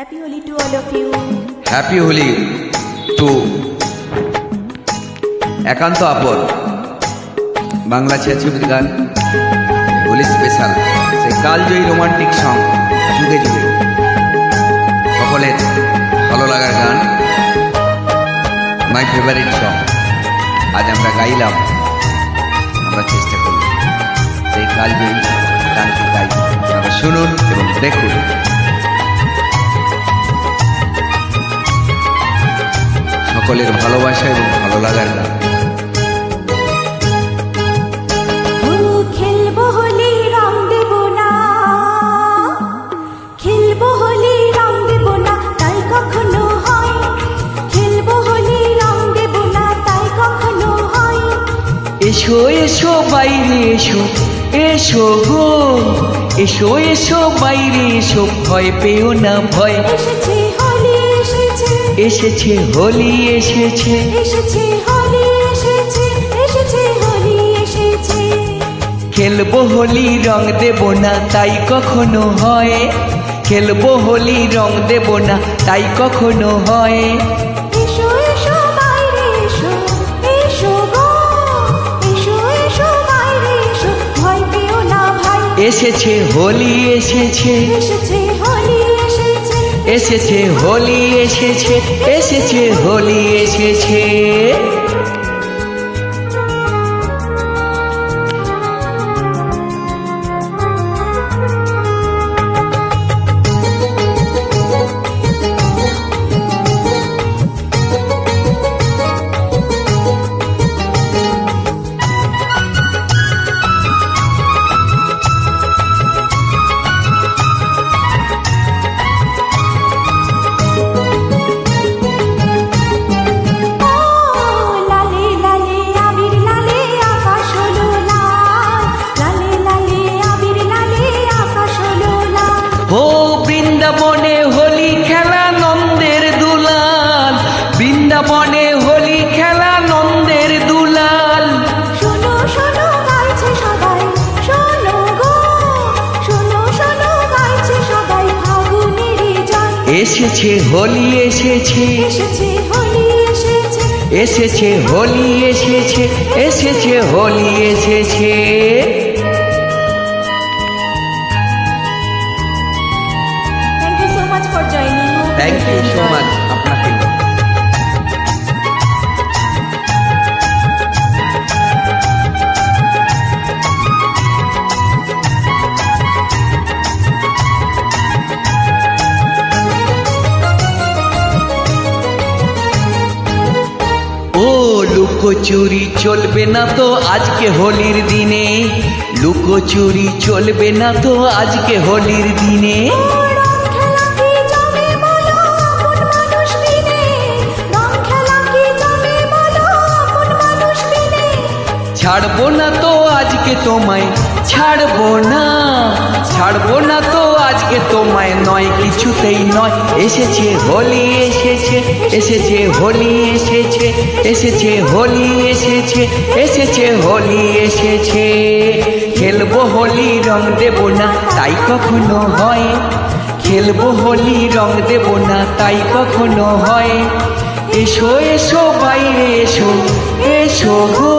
Happy Holi to all of you. Happy Holi to একান্ত আপন বাংলা ছেলেছবির গান হোলি স্পেশাল সেই কালজয়ী রোমান্টিক সং যুগে যুগে সকলের ভালো লাগার গান মাই ফেভারিট সং আজ আমরা গাইলাম। আমরা চেষ্টা করি সেই কালজয়ী গানটি গাই, আপনারা শুনুন এবং দেখুন। সকলের ভালোবাসা এবং ভালো লাগার গান। খেলবো হোলি রং দেব না, খেলবো হোলি রং দেব না তাই কখনো হয়, খেলবো হোলি রং দেব না তাই কখনো হয়। এসো এসো বাইরে এসো, এসো গো এসো এসো বাইরে এসো, ভয় পেও না ভয়। এসেছে হোলি এসেছে, এসেছে হোলি এসেছে, এসেছে হোলি এসেছে, এসেছে হোলি এসেছে। খেলবো হোলি রং দেব না তাই কখনো হয়, খেলবো হোলি রং দেব না তাই কখনো হয়। এসো এসো বাইরে এসো, এসো গো এসো এসো বাইরে এসো, ভয় পেও না ভাই। এসেছে হোলি এসেছে, এসেছে হোলি এসেছে, এসেছে হোলি এসেছে, এসেছে হোলি এসেছে। লালে লালে আবির লালে আকাশ হলো লাল, লালে লালে আবির লালে আকাশ হলো লাল। ও বৃন্দাবনে হোলি খেলা নন্দের দুলাল, বৃন্দাবনে হোলি খেলা নন্দের দুলাল। শোনো শোনো গাইছে সবাই, শোনো গো শোনো শোনো গাইছে সবাই ফাগুনেরই গান। এসেছে হোলি এসেছে, এসেছে হোলি এসেছে, এসেছে হোলি এসেছে, এসেছে হোলি এসেছে। Thank you so much for joining. Thank you so much আপনাকে। ও লুকোচুরি চলবে না তো আজকে হোলির দিনে, লুকোচুরি চলবে না তো আজকে হোলির দিনে। রং খেলা কি জমে বলো আপন মানুষ বিনে, রং খেলা কি জমে বলো আপন মানুষ বিনে। ছাড়বো না তো আজকে তোমায়, ছাড়বো না, ছাড়বো না তো আজকে তোমায়, নয় কিছুতেই নয়। এসেছে হোলি এসেছে, এসেছে হোলি এসেছে, এসেছে হোলি এসেছে, এসেছে হোলি এসেছে। খেলবো হোলি রং দেব না তাই কখনো হয়, খেলবো হোলি রং দেব না তাই কখনো হয়। এসো এসো বাইরে এসো, এসো গো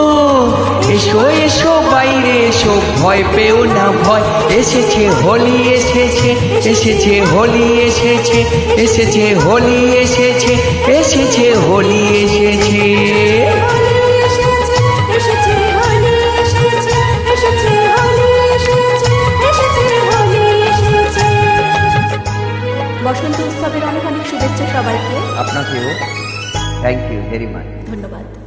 এসো এসো বাইরে এসো, ভয় পেও না ভয়। এসেছে হোলি এসেছে, এসেছে হোলি এসেছে, এসেছে হোলি এসেছে, এসেছে হোলি এসেছে। হোলি এসেছে, এসেছে হোলি এসেছে, এসেছে হোলি এসেছে, এসেছে হোলি এসেছে। বসন্ত উৎসবের অনেক অনেক শুভেচ্ছা সবাইকে। আপনাকেও থ্যাংক ইউ ভেরি মাচ। ধন্যবাদ।